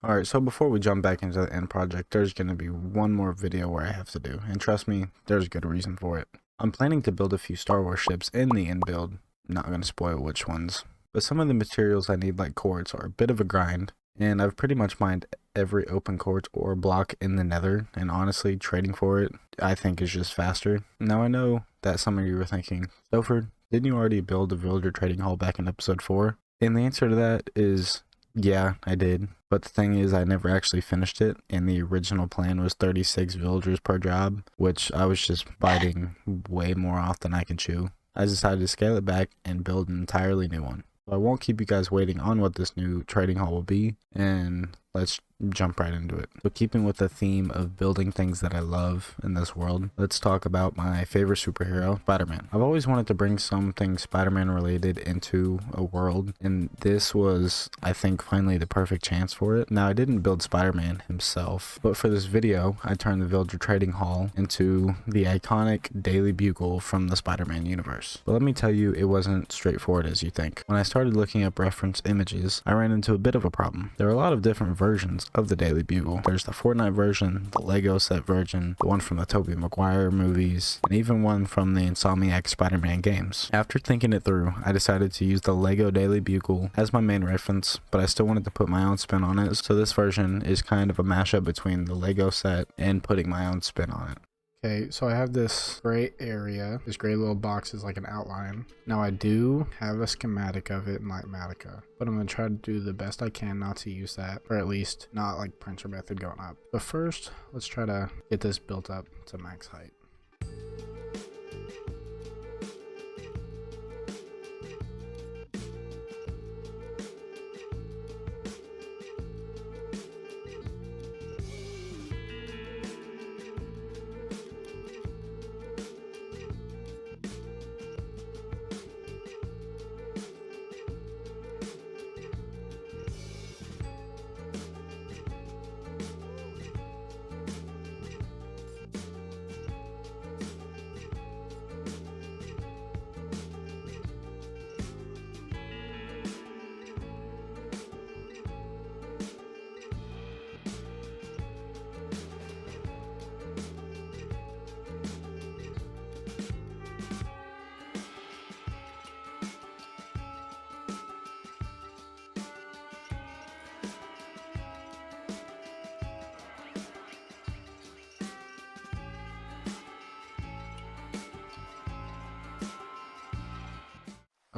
Alright, so before we jump back into the end project, there's going to be one more video where I have to do, and trust me, there's a good reason for it. I'm planning to build a few Star Wars ships in the end build, not going to spoil which ones, but some of the materials I need like quartz are a bit of a grind, and I've pretty much mined every open quartz ore block in the nether, and honestly, trading for it, I think is just faster. Now I know that some of you were thinking, Stopher, didn't you already build a villager trading hall back in episode 4? And the answer to that is, yeah, I did. But the thing is, I never actually finished it, and the original plan was 36 villagers per job, which I was just biting way more off than I could chew. I decided to scale it back and build an entirely new one. So I won't keep you guys waiting on what this new trading hall will be, and let's jump right into it. So keeping with the theme of building things that I love in this world, let's talk about my favorite superhero, Spider-Man. I've always wanted to bring something Spider-Man related into a world, and this was, I think, finally the perfect chance for it. Now, I didn't build Spider-Man himself, but for this video, I turned the villager trading hall into the iconic Daily Bugle from the Spider-Man universe. But let me tell you, it wasn't straightforward as you think. When I started looking up reference images, I ran into a bit of a problem. There are a lot of different versions of the Daily Bugle. There's the Fortnite version, the Lego set version, the one from the Tobey Maguire movies, and even one from the Insomniac Spider-Man games. After thinking it through, I decided to use the Lego Daily Bugle as my main reference, but I still wanted to put my own spin on it, so this version is kind of a mashup between the Lego set and putting my own spin on it. Okay, so I have this gray area. This gray little box is like an outline. Now I do have a schematic of it in Litematica, but I'm going to try to do the best I can not to use that, or at least not like printer method going up. But first, let's try to get this built up to max height.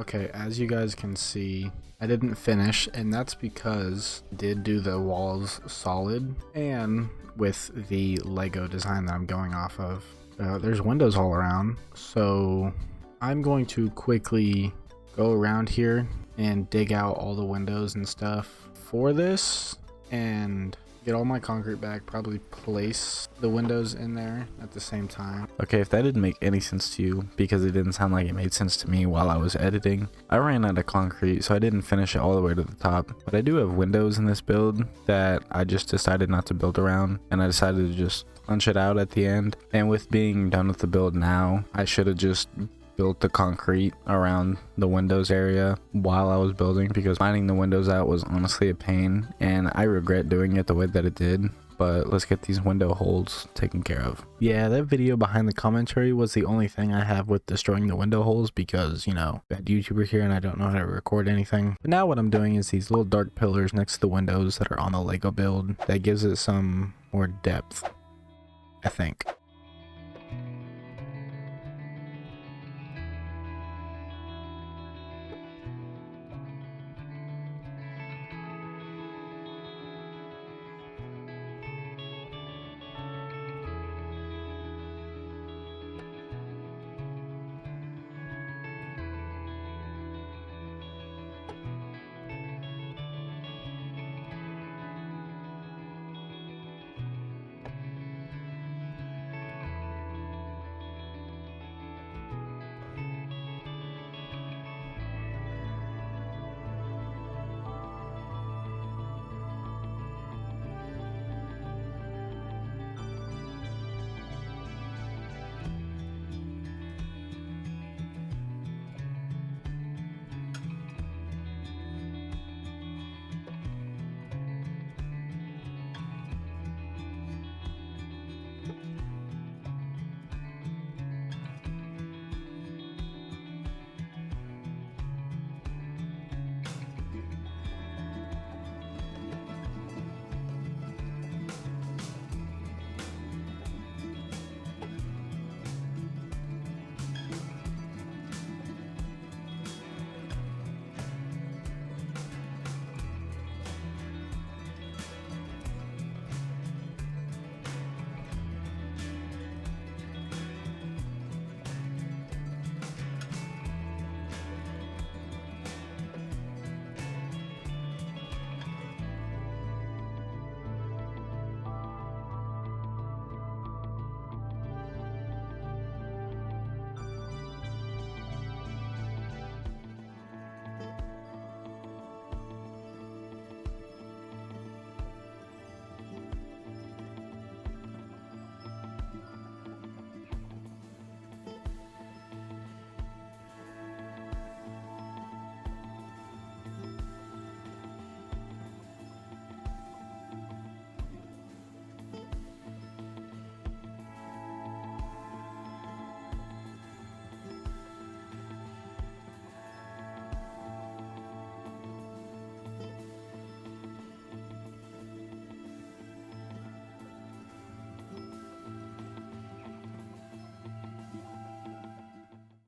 Okay, as you guys can see, I didn't finish, and that's because I did do the walls solid and with the Lego design that I'm going off of. There's windows all around, so I'm going to quickly go around here and dig out all the windows and stuff for this and get all my concrete back, probably place the windows in there at the same time. Okay, if that didn't make any sense to you, because it didn't sound like it made sense to me while I was editing, I ran out of concrete, so I didn't finish it all the way to the top. But I do have windows in this build that I just decided not to build around, and I decided to just punch it out at the end. And with being done with the build now, I should have just built the concrete around the windows area while I was building, because mining the windows out was honestly a pain, and I regret doing it the way that it did. But let's get these window holes taken care of. Yeah, that video behind the commentary was the only thing I have with destroying the window holes, because, you know, bad YouTuber here and I don't know how to record anything. But now what I'm doing is these little dark pillars next to the windows that are on the Lego build. That gives it some more depth, I think.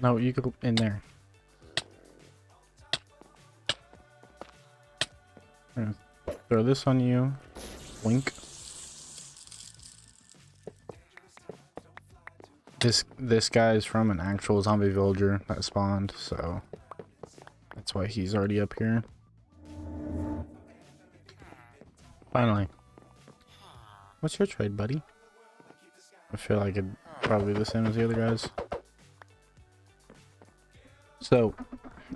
No, you go in there. I'm gonna throw this on you. Wink. This guy is from an actual zombie villager that spawned, so that's why he's already up here. Finally. What's your trade, buddy? I feel like it'd probably be the same as the other guys. So,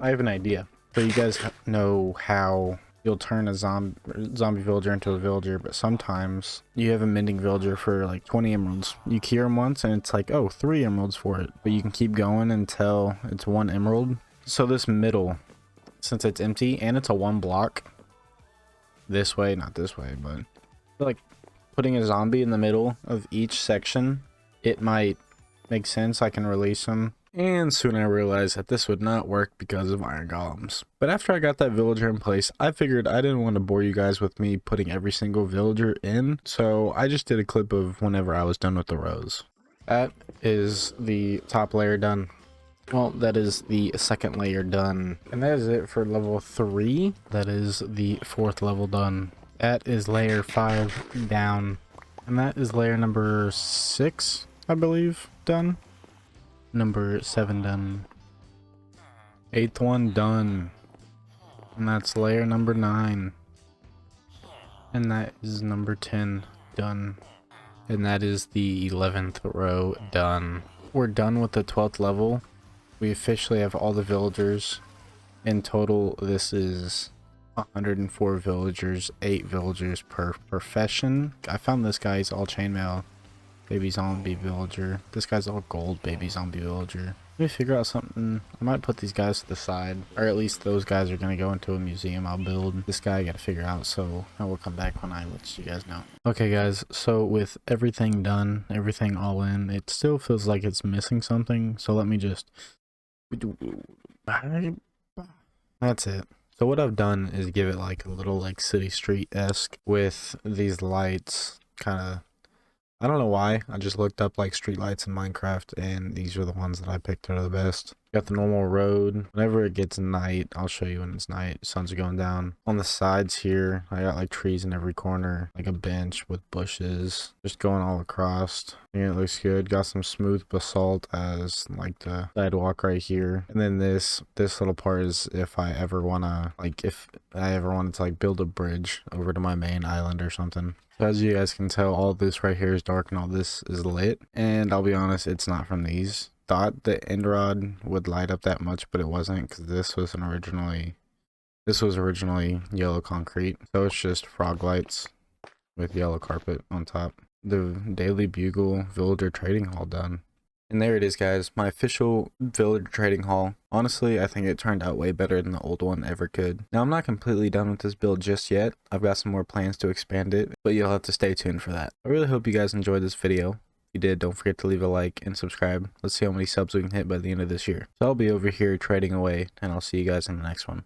I have an idea. So you guys know how you'll turn a zombie villager into a villager, but sometimes you have a mending villager for like 20 emeralds. You cure him once and it's like, oh, 3 emeralds for it. But you can keep going until it's 1 emerald. So this middle, since it's empty and it's a 1 block, this way, not this way, but I feel like putting a zombie in the middle of each section, it might make sense. I can release him. And soon I realized that this would not work because of iron golems. But after I got that villager in place, I figured I didn't want to bore you guys with me putting every single villager in. So I just did a clip of whenever I was done with the rows. That is the top layer done. Well, that is the second layer done. And that is it for level 3. That is the 4th level done. That is layer 5 down. And that is layer number 6, I believe, done. Number 7 done. 8th one done. And that's layer number 9. And that is number 10 done. And that is the 11th row done. We're done with the 12th level. We officially have all the villagers. In total, this is 104 villagers, 8 villagers per profession. I found this guy, he's all chainmail. Baby zombie villager. This guy's all gold baby zombie villager. Let me figure out something. I might put these guys to the side, or at least those guys are gonna go into a museum I'll build. This guy I gotta figure out, so I will come back when I let you guys know. Okay guys, so with everything done, everything all in, it still feels like it's missing something, so let me just... That's it. So what I've done is give it like a little like city street-esque with these lights, kind of... I don't know why, I just looked up like streetlights in Minecraft and these are the ones that I picked that are the best. Got the normal road. Whenever it gets night, I'll show you when it's night. Sun's going down. On the sides here, I got like trees in every corner, like a bench with bushes, just going all across. Yeah, it looks good. Got some smooth basalt as like the sidewalk right here. And then this little part is if I ever wanna, like if I ever wanted to like build a bridge over to my main island or something. So as you guys can tell, all this right here is dark and all this is lit. And I'll be honest, it's not from these. Thought the end rod would light up that much, but it wasn't, because this was originally yellow concrete. So it's just frog lights with yellow carpet on top. The Daily Bugle villager trading hall done. And there it is guys, my official villager trading hall. Honestly, I think it turned out way better than the old one ever could. Now I'm not completely done with this build just yet. I've got some more plans to expand it, but you'll have to stay tuned for that. I really hope you guys enjoyed this video. If you did, don't forget to leave a like and subscribe. Let's see how many subs we can hit by the end of this year. So I'll be over here trading away, and I'll see you guys in the next one.